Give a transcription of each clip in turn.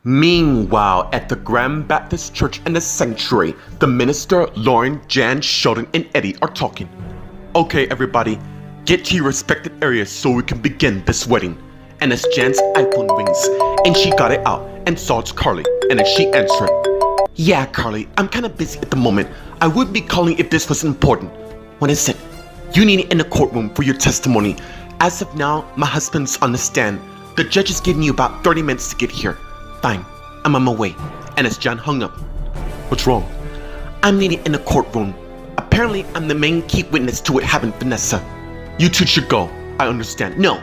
Meanwhile, at the Grand Baptist Church in the sanctuary, the minister, Lauren, Jan, Sheldon, and Eddie are talking. Okay, everybody, get to your respective areas so we can begin this wedding. And as Jan's iPhone rings, and she got it out and saw it's Carly, and as she answered, "Yeah, Carly, I'm kind of busy at the moment. I would be calling if this was important." When is it? "You need it in the courtroom for your testimony. As of now, my husband's on the stand. The judge is giving you about 30 minutes to get here." "Fine, I'm on my way." And as Jan hung up, "What's wrong?" "I'm needed in the courtroom. Apparently, I'm the main key witness to what happened, Vanessa." "You two should go. I understand." "No,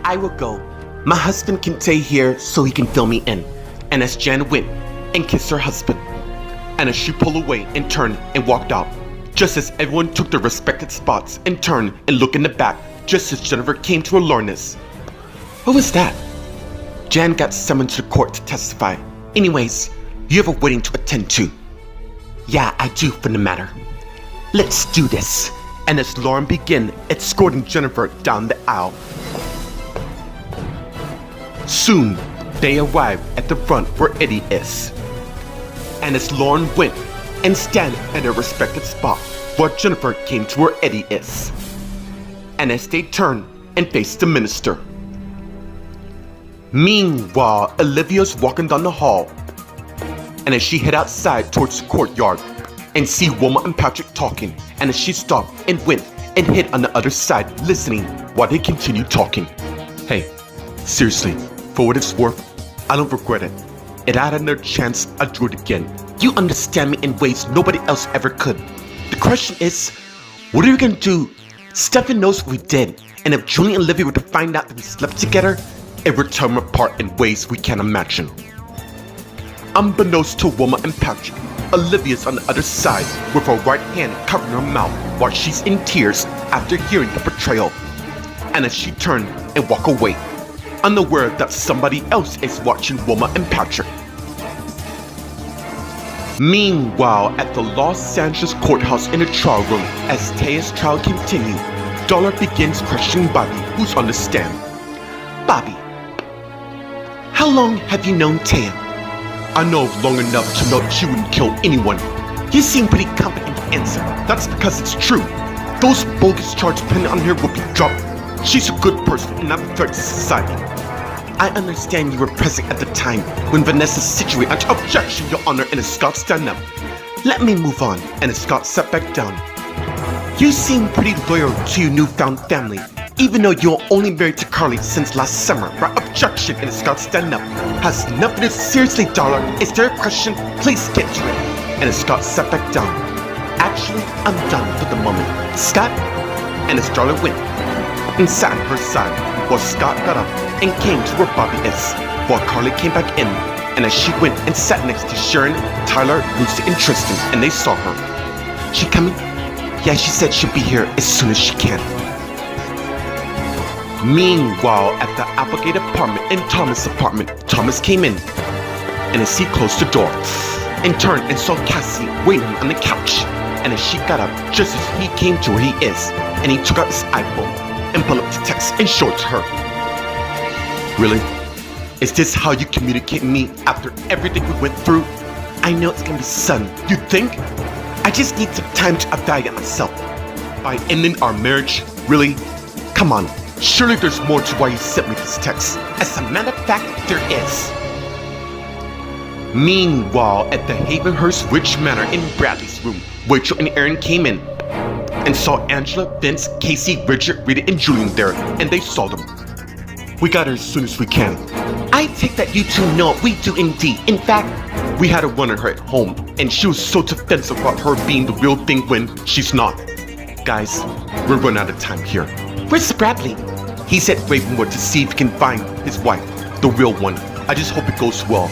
I will go. My husband can stay here so he can fill me in." And as Jan went and kissed her husband, and as she pulled away and turned and walked out, just as everyone took their respective spots and turned and looked in the back, just as Jennifer came to alertness. "What was that?" "Jan got summoned to the court to testify. Anyways, you have a wedding to attend to." "Yeah, I do for the matter. Let's do this." And as Lauren began escorting Jennifer down the aisle, soon they arrived at the front where Eddie is. And as Lauren went and stand at her respective spot where Jennifer came to where Eddie is. And as they turned and faced the minister. Meanwhile, Olivia's walking down the hall, and as she head outside towards the courtyard and see Wilma and Patrick talking, and as she stopped and went and hid on the other side listening while they continued talking. "Hey, seriously, for what it's worth, I don't regret it. If I had another chance, I'd do it again. You understand me in ways nobody else ever could. The question is, what are we gonna do? Stefan knows what we did, and if Julie and Olivia were to find out that we slept together, it would tear them apart in ways we can't imagine." Unbeknownst to Wilma and Patrick, Olivia's on the other side with her right hand covering her mouth while she's in tears after hearing the betrayal. And as she turned and walked away, unaware that somebody else is watching Wilma and Patrick. Meanwhile, at the Los Angeles courthouse in the trial room, as Taya's trial continues, Dollar begins questioning Bobby, who's on the stand. "Bobby, how long have you known Taya?" "I know long enough to know she wouldn't kill anyone." "You seem pretty confident to answer." "That's because it's true. Those bogus charges pinned on her will be dropped. She's a good person and not a threat to society." "I understand you were present at the time when Vanessa situated." "Objection, Your Honor," and as Scott stand up. "Let me move on," and as Scott sat back down. "You seem pretty loyal to your newfound family, even though you're only married to Carly since last summer." "Right." "Objection," and as Scott stand up. "Has nothing to seriously, Dollar. Is there a question? Please get to it." And as Scott sat back down. "Actually, I'm done for the moment. Scott." And as Dollar went and sat on her side, while Scott got up and came to where Bobby is, while Carly came back in, and as she went and sat next to Sharon, Tyler, Lucy, and Tristan, and they saw her. "She coming?" "Yeah, she said she'll be here as soon as she can." Meanwhile, at the Applegate apartment in Thomas' apartment, Thomas came in, and as he closed the door, and turned and saw Cassie waiting on the couch, and as she got up, just as he came to where he is, and he took out his iPhone and pulled up the text and showed it to her. "Really? Is this how you communicate with me after everything we went through? I know it's gonna be sudden. You think? I just need some time to evaluate myself. By ending our marriage? Really? Come on. Surely there's more to why you sent me this text." "As a matter of fact, there is." Meanwhile, at the Havenhurst Ridge Manor in Bradley's room, Rachel and Aaron came in and saw Angela, Vince, Casey, Bridget, Rita, and Julian there, and they saw them. "We got her as soon as we can." "I take that you two know we do indeed. In fact, we had to run her at home, and she was so defensive about her being the real thing when she's not." "Guys, we're running out of time here." "Where's Bradley?" "He said Ravenwood to see if he can find his wife, the real one. I just hope it goes well."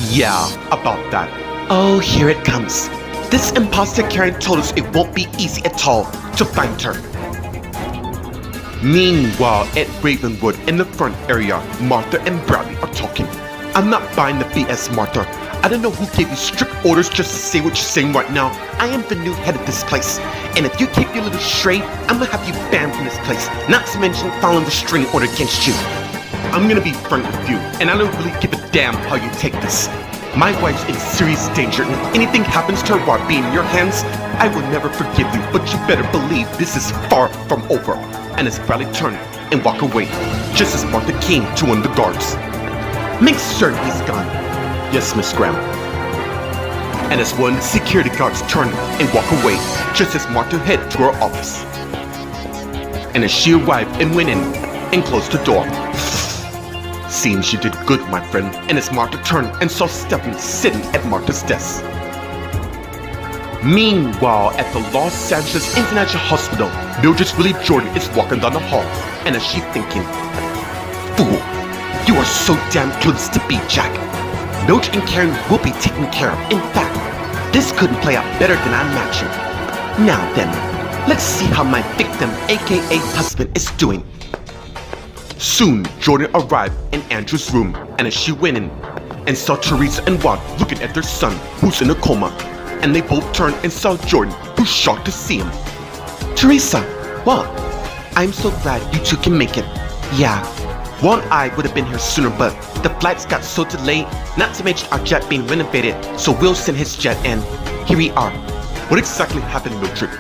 "Yeah, about that." "Oh, here it comes. This imposter Karen told us it won't be easy at all to find her." Meanwhile, at Ravenwood in the front area, Martha and Bradley are talking. "I'm not buying the BS, Martha. I don't know who gave you strict orders just to say what you're saying right now. I am the new head of this place, and if you keep your little stray, I'm gonna have you banned from this place, not to mention filing a restraining order against you." I'm gonna be frank with you, and I don't really give a damn how you take this. My wife's in serious danger, and if anything happens to her while being in your hands, I will never forgive you, but you better believe this is far from over. And as Bradley turned and walked away, just as Martha came to one of the guards. Make certain he's gone. Yes, Miss Graham. And as one of the security guards turned and walked away, just as Martha headed to her office. And as she arrived and went in and closed the door. Seems you did good, my friend. And as Martha turned and saw Stephanie sitting at Martha's desk. Meanwhile, at the Los Angeles International Hospital, Mildred Willie Jordan is walking down the hall, and as she's thinking, fool, you are so damn clueless to beat Jack. Mildred and Karen will be taken care of. In fact, this couldn't play out better than I imagined. Now then, let's see how my victim, aka husband, is doing. Soon, Jordan arrived in Andrew's room, and as she went in and saw Teresa and Juan looking at their son, who's in a coma, and they both turned and saw Jordan, who's shocked to see him. Teresa, what? I'm so glad you two can make it. Yeah, Juan and I would have been here sooner, but the flights got so delayed, not to mention our jet being renovated, so we'll send his jet and here we are. What exactly happened, Mildred?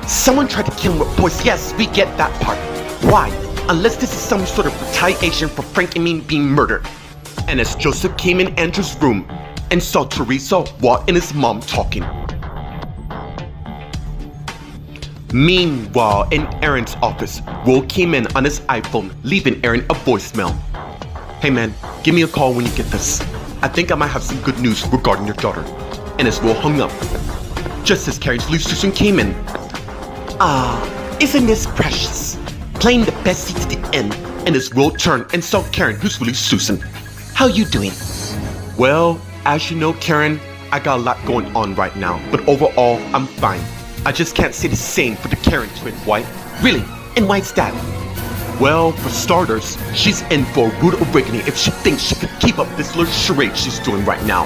Someone tried to kill him with poison. Yes, we get that part. Why? Unless this is some sort of retaliation for Frank and me being murdered. And as Joseph came in Andrew's room and saw Teresa, Walt, and his mom talking. Meanwhile, in Aaron's office, Will came in on his iPhone, leaving Aaron a voicemail. Hey man, give me a call when you get this. I think I might have some good news regarding your daughter. And as Will hung up, just as Karen's Lou Susan came in. Ah, isn't this precious? Playing the best seat to the end, and as Will turned and saw Karen, who's really Susan. How you doing? Well, as you know, Karen, I got a lot going on right now, but overall, I'm fine. I just can't say the same for the Karen twin, why? Really? And why's that? Well, for starters, she's in for a rude awakening if she thinks she could keep up this little charade she's doing right now.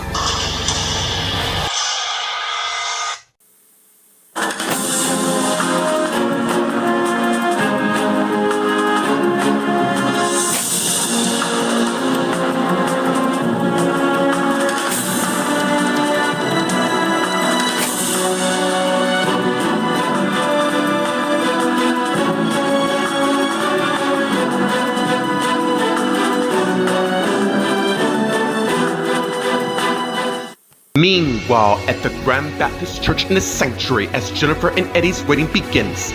Meanwhile, at the Grand Baptist Church in the Sanctuary, as Jennifer and Eddie's wedding begins,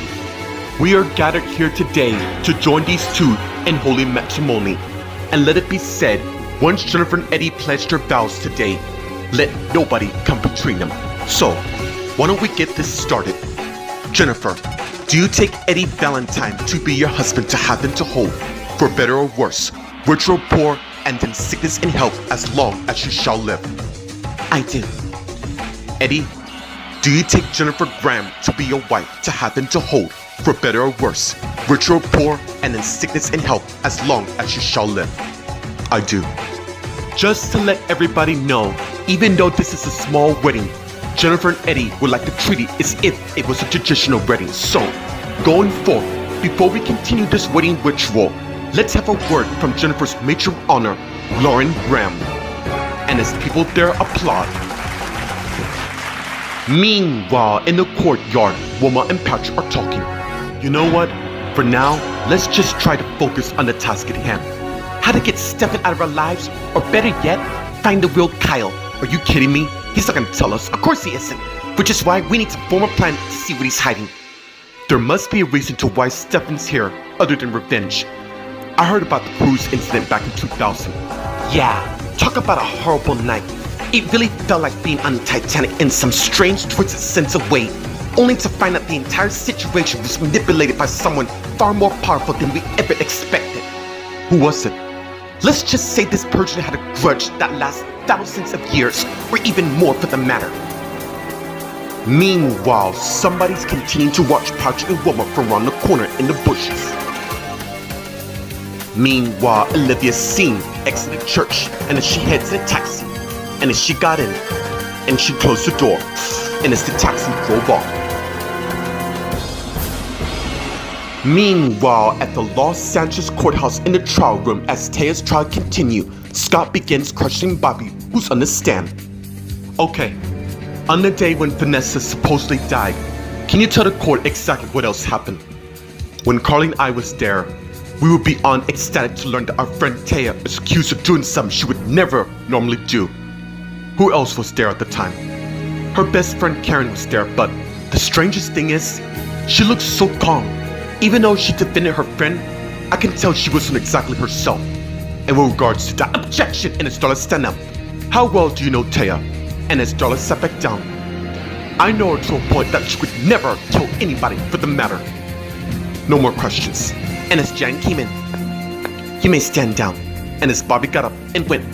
we are gathered here today to join these two in holy matrimony. And let it be said, once Jennifer and Eddie pledged their vows today, let nobody come between them. So, why don't we get this started? Jennifer, do you take Eddie Valentine to be your husband to have and to hold, for better or worse, rich or poor, and in sickness and health as long as you shall live? I do. Eddie, do you take Jennifer Graham to be your wife to have and to hold, for better or worse, rich or poor, and in sickness and health as long as you shall live? I do. Just to let everybody know, even though this is a small wedding, Jennifer and Eddie would like to treat it as if it was a traditional wedding. So, going forth, before we continue this wedding ritual, let's have a word from Jennifer's matron of honor, Lauren Graham. And as people there applaud. Meanwhile, in the courtyard, Wilma and Patrick are talking. You know what? For now, let's just try to focus on the task at hand. How to get Stefan out of our lives, or better yet, find the real Kyle. Are you kidding me? He's not gonna tell us. Of course he isn't. Which is why we need to form a plan to see what he's hiding. There must be a reason to why Stefan's here, other than revenge. I heard about the cruise incident back in 2000. Yeah. Talk about a horrible night. It really felt like being on the Titanic in some strange twisted sense of way, only to find out the entire situation was manipulated by someone far more powerful than we ever expected. Who was it? Let's just say this person had a grudge that lasts thousands of years, or even more for the matter. Meanwhile, somebody's continuing to watch Patrick and Wilma from around the corner in the bushes. Meanwhile, Olivia's seen exiting church, and as she heads in a taxi, and as she got in, and she closed the door, and as the taxi drove off. Meanwhile, at the Los Angeles courthouse in the trial room, as Taya's trial continues, Scott begins questioning Bobby, who's on the stand. Okay, on the day when Vanessa supposedly died, can you tell the court exactly what else happened? When Carly and I was there, we were beyond ecstatic to learn that our friend Taya is accused of doing something she would never normally do. Who else was there at the time? Her best friend Karen was there, but the strangest thing is, she looked so calm. Even though she defended her friend, I can tell she wasn't exactly herself. And with regards to that objection, and as Darla stand up, how well do you know Taya? And as Darla sat back down, I know her to a point that she would never kill anybody for the matter. No more questions. And as Jan came in, you may stand down. And as Bobby got up and went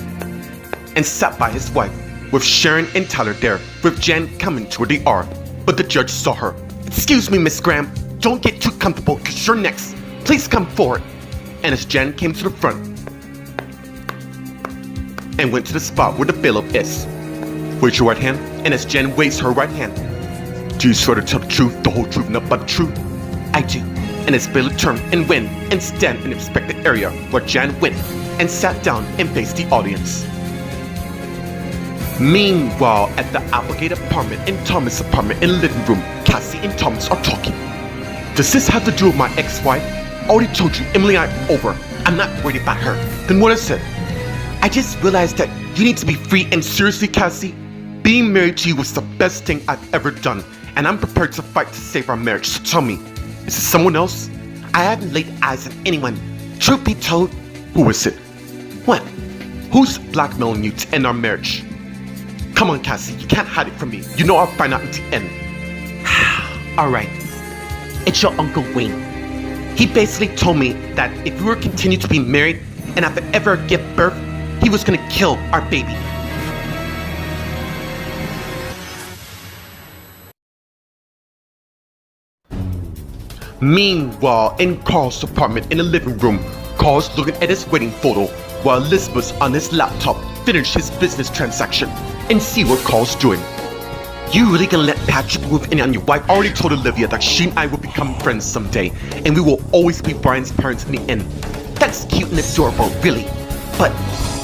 and sat by his wife, with Sharon and Tyler there, with Jan coming toward the R. But the judge saw her. Excuse me, Miss Graham. Don't get too comfortable, because you're next. Please come forward. And as Jan came to the front and went to the spot where the bailiff is, raise your right hand. And as Jan waves her right hand, do you swear to tell the truth, the whole truth, and nothing but the truth? I do. And as bailiff turned and went and stand in the respected area where Jan went and sat down and faced the audience. Meanwhile, at the Applegate apartment and Thomas' apartment in the living room, Cassie and Thomas are talking. Does this have to do with my ex-wife? I already told you, Emily and I are over. I'm not worried about her. Then what is it? I just realized that you need to be free, and seriously, Cassie, being married to you was the best thing I've ever done, and I'm prepared to fight to save our marriage. So tell me, is it someone else? I haven't laid eyes on anyone. Truth be told, who is it? What? Who's blackmailing you to end our marriage? Come on, Cassie, you can't hide it from me. You know I'll find out in the end. Alright. It's your Uncle Wayne. He basically told me that if we were to continue to be married and if I ever give birth, he was gonna kill our baby. Meanwhile, in Carl's apartment in the living room, Carl's looking at his wedding photo while Elizabeth's on his laptop finish his business transaction and see what Carl's doing. You really gonna let Patrick move in on your wife? I already told Olivia that she and I will become friends someday, and we will always be Brian's parents in the end. That's cute and adorable, really. But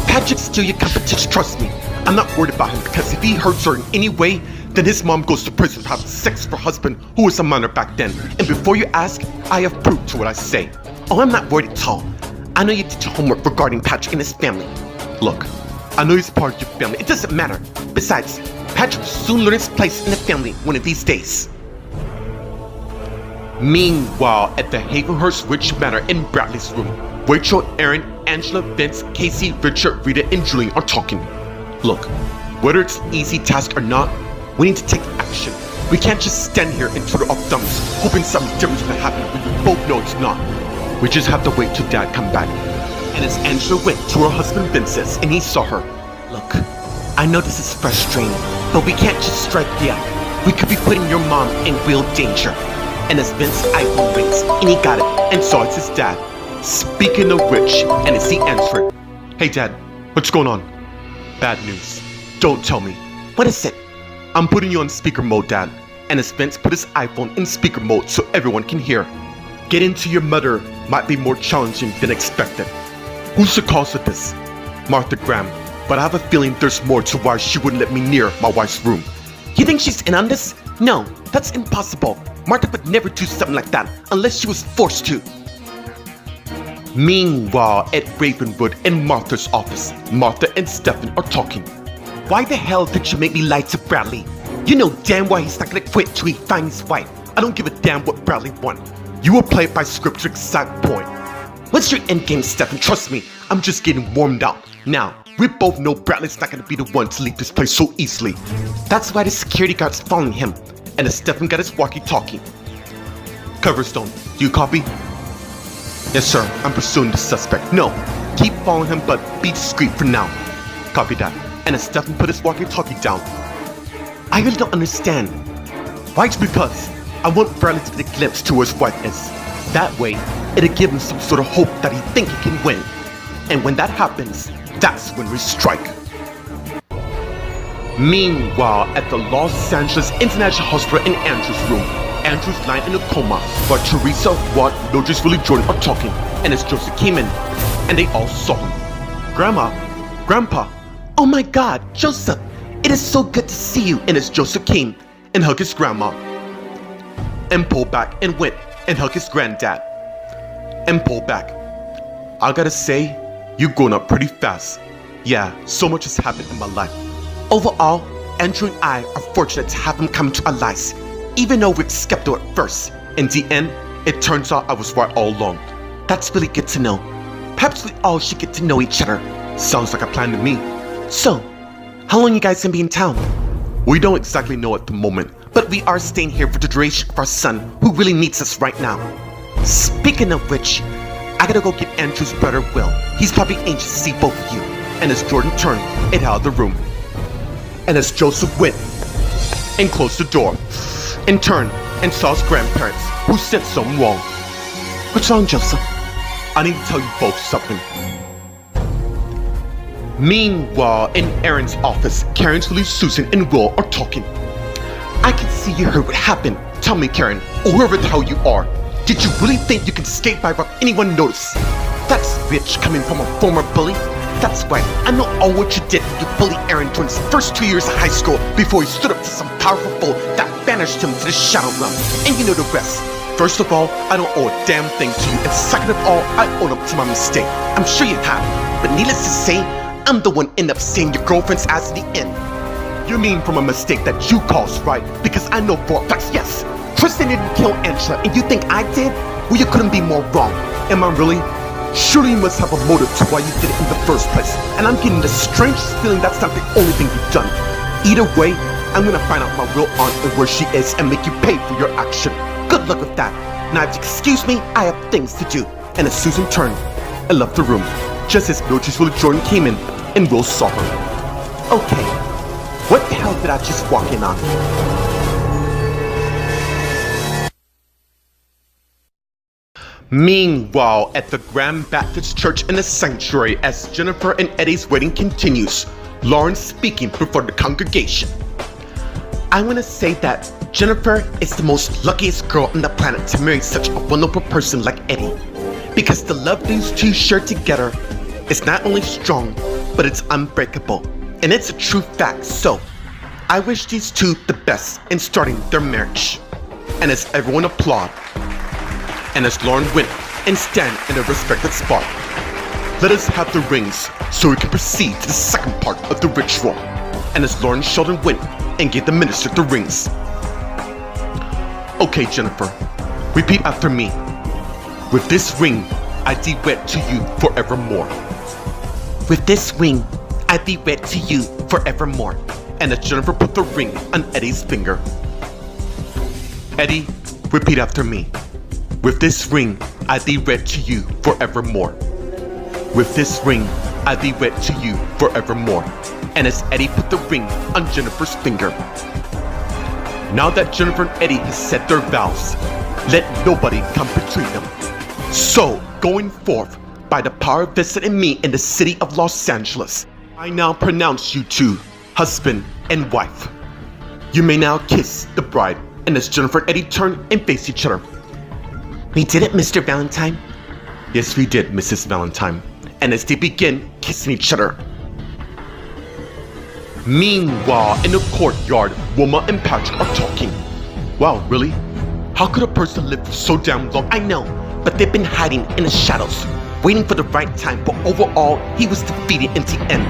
Patrick's still your competition, trust me. I'm not worried about him, because if he hurts her in any way, then his mom goes to prison for having sex with her husband, who was a minor back then. And before you ask, I have proof to what I say. Oh, I'm not worried at all. I know you did your homework regarding Patrick and his family. Look, I know he's part of your family. It doesn't matter. Besides, Patrick will soon learn his place in the family one of these days. Meanwhile, at the Havenhurst Ridge Manor in Bradley's room, Rachel, Aaron, Angela, Vince, Casey, Richard, Rita, and Julian are talking. Look, whether it's an easy task or not, we need to take action. We can't just stand here and twiddle our thumbs, hoping something different's gonna happen when we both know it's not. We just have to wait till Dad come back. And as Angela went to her husband Vince's and he saw her, look, I know this is frustrating, but we can't just strike yet. We could be putting your mom in real danger. And as Vince's iPhone rings, and he got it, and saw it's his dad. Speaking of which, and as he answered, hey Dad, what's going on? Bad news. Don't tell me. What is it? I'm putting you on speaker mode, Dad. And as Vince put his iPhone in speaker mode so everyone can hear. Getting to your mother might be more challenging than expected. Who's the cause of this? Martha Graham. But I have a feeling there's more to why she wouldn't let me near my wife's room. You think she's in on this? No, that's impossible. Martha would never do something like that unless she was forced to. Meanwhile, at Ravenwood in Martha's office, Martha and Stefan are talking. Why the hell did you make me lie to Bradley? You know damn well he's not gonna quit till he finds his wife. I don't give a damn what Bradley wants. You will play it by script to exact point. What's your endgame, Stefan? Trust me, I'm just getting warmed up. Now, we both know Bradley's not gonna be the one to leave this place so easily. That's why the security guard's following him. And as Stefan got his walkie-talkie. Coverstone, do you copy? Yes, sir, I'm pursuing the suspect. No, keep following him, but be discreet for now. Copy that. And as Stefan put his walkie-talkie down. I really don't understand. Why? It's because I want Bradley to get a glimpse to where his wife is. That way, it'll give him some sort of hope that he think he can win. And when that happens, that's when we strike. Meanwhile, at the Los Angeles International Hospital in Andrew's room, Andrew's lying in a coma while Teresa, Rod, Mildred's Willie Jordan are talking, and as Joseph came in, and they all saw him. Grandma, Grandpa, oh my God, Joseph, it is so good to see you. And as Joseph came and hugged his grandma, and pulled back and went and hugged his granddad, and pulled back. I gotta say, you've grown up pretty fast. Yeah, so much has happened in my life. Overall, Andrew and I are fortunate to have him come into our lives, even though we're skeptical at first. In the end, it turns out I was right all along. That's really good to know. Perhaps we all should get to know each other. Sounds like a plan to me. So, how long you guys gonna be in town? We don't exactly know at the moment, but we are staying here for the duration of our son, who really needs us right now. Speaking of which, I gotta go get Andrew's brother Will. He's probably anxious to see both of you. And as Jordan turned and out of the room, and as Joseph went and closed the door, and turned and saw his grandparents, who said something wrong. What's wrong, Joseph? I need to tell you both something. Meanwhile, in Aaron's office, Karen's Willie, Susan, and Will are talking. I can see you heard what happened. Tell me, Karen, or whoever the hell you are, did you really think you could skate by without anyone notice? That's bitch coming from a former bully. That's right, I know all what you did. You bullied Aaron during his first 2 years of high school before he stood up to some powerful foe that banished him to the Shadow Realm. And you know the rest. First of all, I don't owe a damn thing to you, and second of all, I own up to my mistake. I'm sure you have, but needless to say, I'm the one end up seeing your girlfriend's ass at the end. You mean from a mistake that you caused, right? Because I know for a fact, yes, Tristan didn't kill Angela, and you think I did? Well, you couldn't be more wrong. Am I really? Surely you must have a motive to why you did it in the first place, and I'm getting the strangest feeling that's not the only thing you've done. Either way, I'm gonna find out my real aunt and where she is and make you pay for your action. Good luck with that. Now if you excuse me, I have things to do. And as Susan turned and left the room, just as Mildred's Willie Jordan came in and Will saw her. Okay, what the hell did I just walk in on? Meanwhile, at the Grand Baptist Church in the sanctuary, as Jennifer and Eddie's wedding continues, Lauren speaking before the congregation. I want to say that Jennifer is the most luckiest girl on the planet to marry such a wonderful person like Eddie, because the love these two share together is not only strong, but it's unbreakable, and it's a true fact. So, I wish these two the best in starting their marriage. And as everyone applaud, and as Lauren went and stand in a respected spot, let us have the rings so we can proceed to the second part of the ritual. And as Lauren Sheldon went and gave the minister the rings. Okay, Jennifer, repeat after me. With this ring, I thee wed to you forevermore. With this ring, I thee wed to you forevermore. And as Jennifer put the ring on Eddie's finger. Eddie, repeat after me. With this ring, I thee wed to you forevermore. With this ring, I thee wed to you forevermore. And as Eddie put the ring on Jennifer's finger. Now that Jennifer and Eddie have said their vows, let nobody come between them. So, going forth, by the power vested in me in the city of Los Angeles, I now pronounce you two husband and wife. You may now kiss the bride. And as Jennifer and Eddie turn and face each other. We did it, Mr. Valentine. Yes, we did, Mrs. Valentine. And as they begin kissing each other. Meanwhile, in the courtyard, Wilma and Patrick are talking. Wow, really? How could a person live for so damn long? I know, but they've been hiding in the shadows, waiting for the right time, but overall, he was defeated in the end.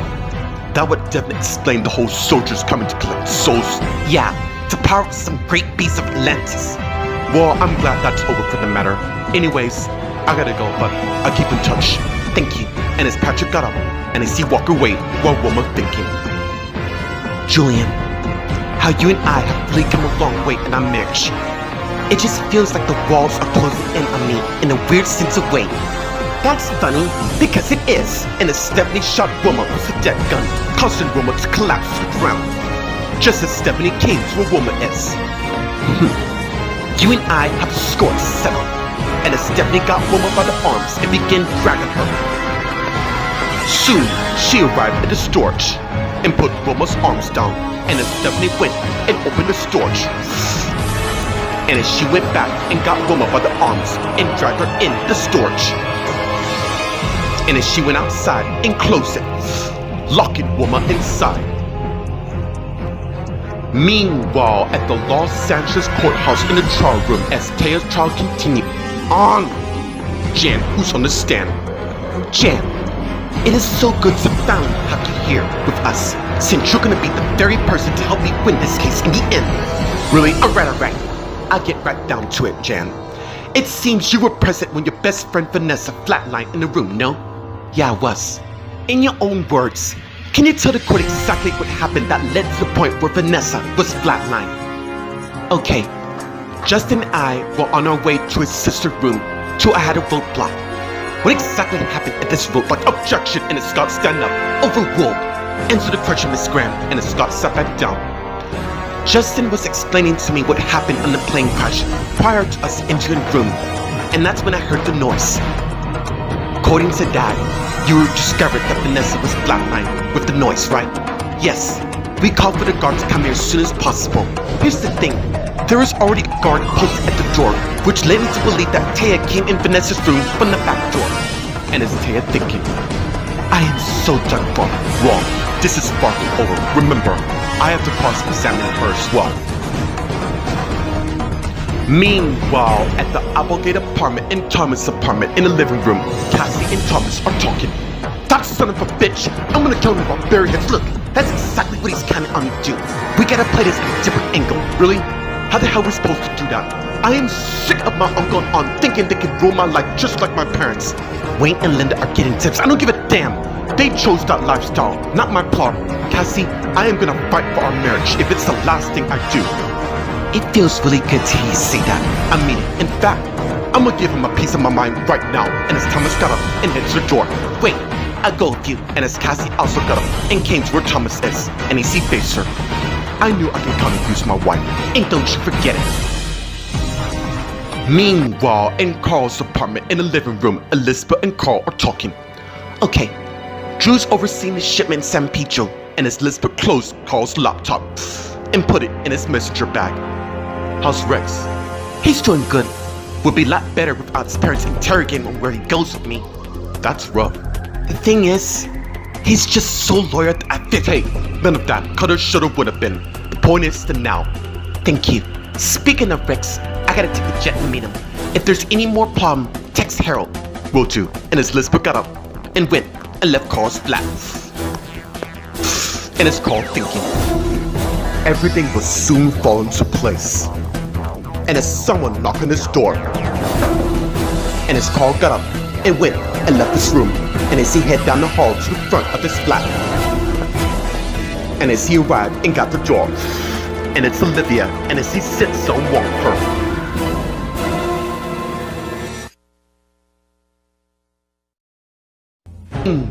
That would definitely explain the whole soldiers coming to collect souls. Yeah, to power up some great beast of Atlantis. Well, I'm glad that's over for the matter. Anyways, I gotta go, but I'll keep in touch. Thank you. And as Patrick got up, and as he walked away, while Wilma thinking. Julian, how you and I have really come a long way in our marriage. It just feels like the walls are closing in on me in a weird sense of way. That's funny, because it is. And as Stephanie shot Wilma with a dead gun, causing Wilma to collapse to the ground. Just as Stephanie came to where Wilma is. You and I have a score to settle. And as Stephanie got Wilma by the arms and began dragging her. Soon, she arrived at the storage and put Wilma's arms down. And as Stephanie went and opened the storage, And as she went back and got Wilma by the arms and dragged her in the storage. And as she went outside and closed it, locking Wilma inside. Meanwhile, at the Los Angeles courthouse in the trial room, as Taya's trial continued on, Jan, who's on the stand. Jan, it is so good to finally have you here with us, since you're gonna be the very person to help me win this case in the end. Really? Alright. I'll get right down to it, Jan. It seems you were present when your best friend Vanessa flatlined in the room, no? Yeah, I was. In your own words, can you tell the court exactly what happened that led to the point where Vanessa was flatlined? Okay, Justin and I were on our way to his sister's room till I had a roadblock. What exactly happened at this roadblock? Objection, and Scott stand up. Overruled. Answer the question, Miss Graham, and Scott sat back down. Justin was explaining to me what happened on the plane crash prior to us entering the room, and that's when I heard the noise. According to Dad, you discovered that Vanessa was flatlined with the noise, right? Yes. We called for the guard to come here as soon as possible. Here's the thing. There was already a guard posted at the door, which led me to believe that Taya came in Vanessa's room from the back door. And as Taya thinking, I am so done for. Wrong. This is far from over. Remember, I have to cross-examine her as well. Meanwhile, at the Applegate apartment and Thomas' apartment in the living room, Cassie and Thomas are talking. That son of a bitch! I'm gonna kill him about bury his. Look, that's exactly what he's counting on me to do. We gotta play this at a different angle. Really? How the hell are we supposed to do that? I am sick of my uncle and aunt thinking they can rule my life just like my parents. Wayne and Linda are getting tips. I don't give a damn. They chose that lifestyle, not my problem. Cassie, I am gonna fight for our marriage if it's the last thing I do. It feels really good to hear you say that. I mean it. In fact, I'm gonna give him a piece of my mind right now. And as Thomas got up and headed to the door. Wait, I'll go with you. And as Cassie also got up and came to where Thomas is, and he faced her. I knew I can come and use my wife, and don't you forget it. Meanwhile, in Carl's apartment in the living room, Elizabeth and Carl are talking. Okay, Drew's overseeing the shipment in San Pedro, and as Elizabeth closed Carl's laptop and put it in his messenger bag. How's Rex? He's doing good. Would be a lot better without his parents interrogating him where he goes with me. That's rough. The thing is, he's just so loyal that I feel. Hey, none of that. Coulda, shoulda, woulda been. The point is the now. Thank you. Speaking of Rex, I gotta take a jet to meet him. If there's any more problem, text Harold. Will do. And as Elizabeth got up and went and left Carl's flat. And as Carl thinking, everything will soon fall into place. And as someone knocked on his door, and as Carl got up and went and left his room, and as he headed down the hall to the front of his flat, and as he arrived and got the door, and it's Olivia, and as he sits so warm her.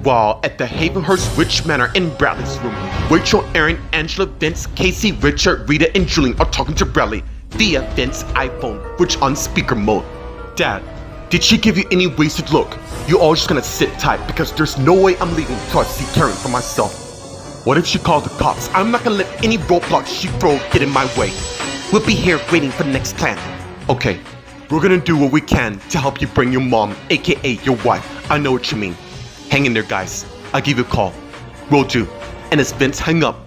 While at the Havenhurst Rich Manor in Bradley's room, Rachel, Aaron, Angela, Vince, Casey, Richard, Rita, and Julian are talking to Bradley via Vince's iPhone, which on speaker mode. Dad, did she give you any wasted look? You all just gonna sit tight because there's no way I'm leaving till I see Karen for myself. What if she called the cops? I'm not gonna let any roadblocks she throws get in my way. We'll be here waiting for the next plan. Okay, we're gonna do what we can to help you bring your mom, aka your wife. I know what you mean. Hang in there, guys. I'll give you a call. Will do. And as Vince hung up.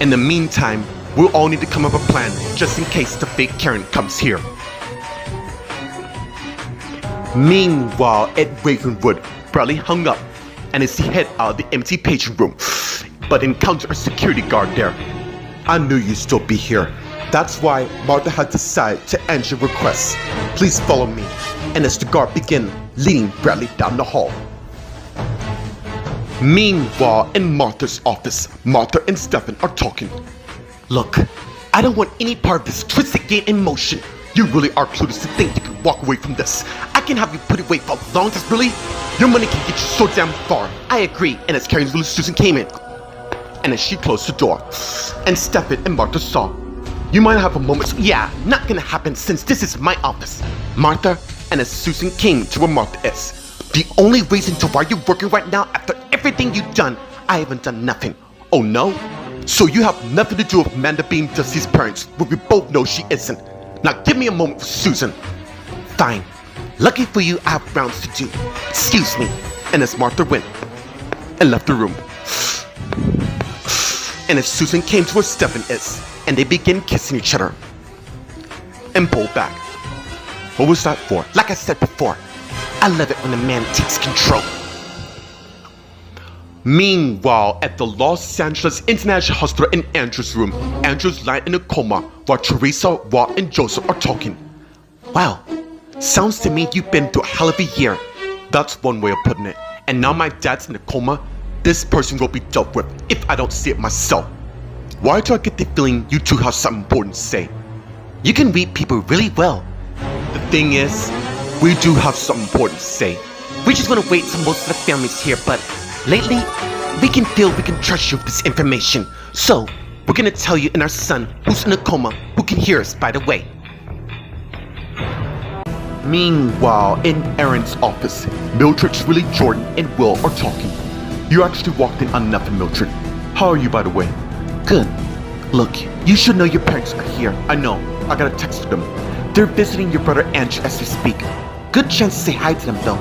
In the meantime, we'll all need to come up with a plan just in case the fake Karen comes here. Meanwhile, at Ravenwood, Bradley hung up, and as he headed out of the empty patient room, but encountered a security guard there. I knew you'd still be here. That's why Martha had decided to answer requests. Please follow me. And as the guard began leading Bradley down the hall. Meanwhile, in Martha's office, Martha and Stefan are talking. Look, I don't want any part of this twisted game in motion. You really are clueless to think you can walk away from this. I can have you put away for as long as really. Your money can get you so damn far. I agree. And as Karen's little Susan came in, and as she closed the door, and Stefan and Martha saw, you might have a moment. Yeah, not gonna happen since this is my office. Martha, and as Susan came to where Martha is, the only reason to why you're working right now after everything you've done, I haven't done nothing. Oh no? So you have nothing to do with Amanda being Dusty's parents, but we both know she isn't. Now give me a moment for Susan. Fine. Lucky for you, I have rounds to do. Excuse me. And as Martha went and left the room, and as Susan came to a stepping is, and they began kissing each other, and pulled back. What was that for? Like I said before, I love it when a man takes control. Meanwhile, at the Los Angeles International Hospital in Andrew's room, Andrew's lying in a coma while Teresa, Walt, and Joseph are talking. Wow, sounds to me you've been through a hell of a year. That's one way of putting it. And now my dad's in a coma, this person will be dealt with if I don't see it myself. Why do I get the feeling you two have something important to say? You can read people really well. The thing is, we do have something important to say. We just want to wait till most of the family's here, but lately, we can feel we can trust you with this information. So, we're gonna tell you and our son, who's in a coma, who can hear us, by the way. Meanwhile, in Aaron's office, Mildred, Willie, Jordan, and Will are talking. You actually walked in on nothing, Mildred. How are you, by the way? Good. Look, you should know your parents are here. I know. I got a text from them. They're visiting your brother Andrew as we speak. Good chance to say hi to them, though.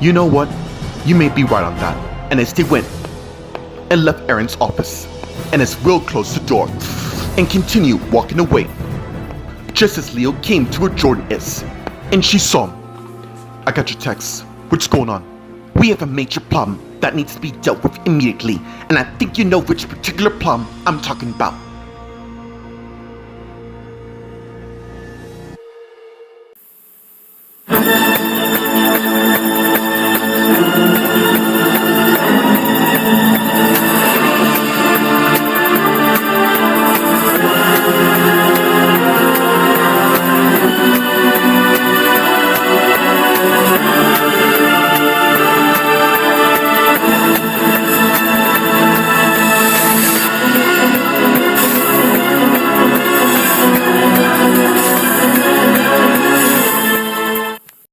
You know what? You may be right on that. And as they went and left Aaron's office, and as Will closed the door and continued walking away, just as Leo came to where Jordan is, and she saw him. I got your text. What's going on? We have a major problem that needs to be dealt with immediately, and I think you know which particular problem I'm talking about.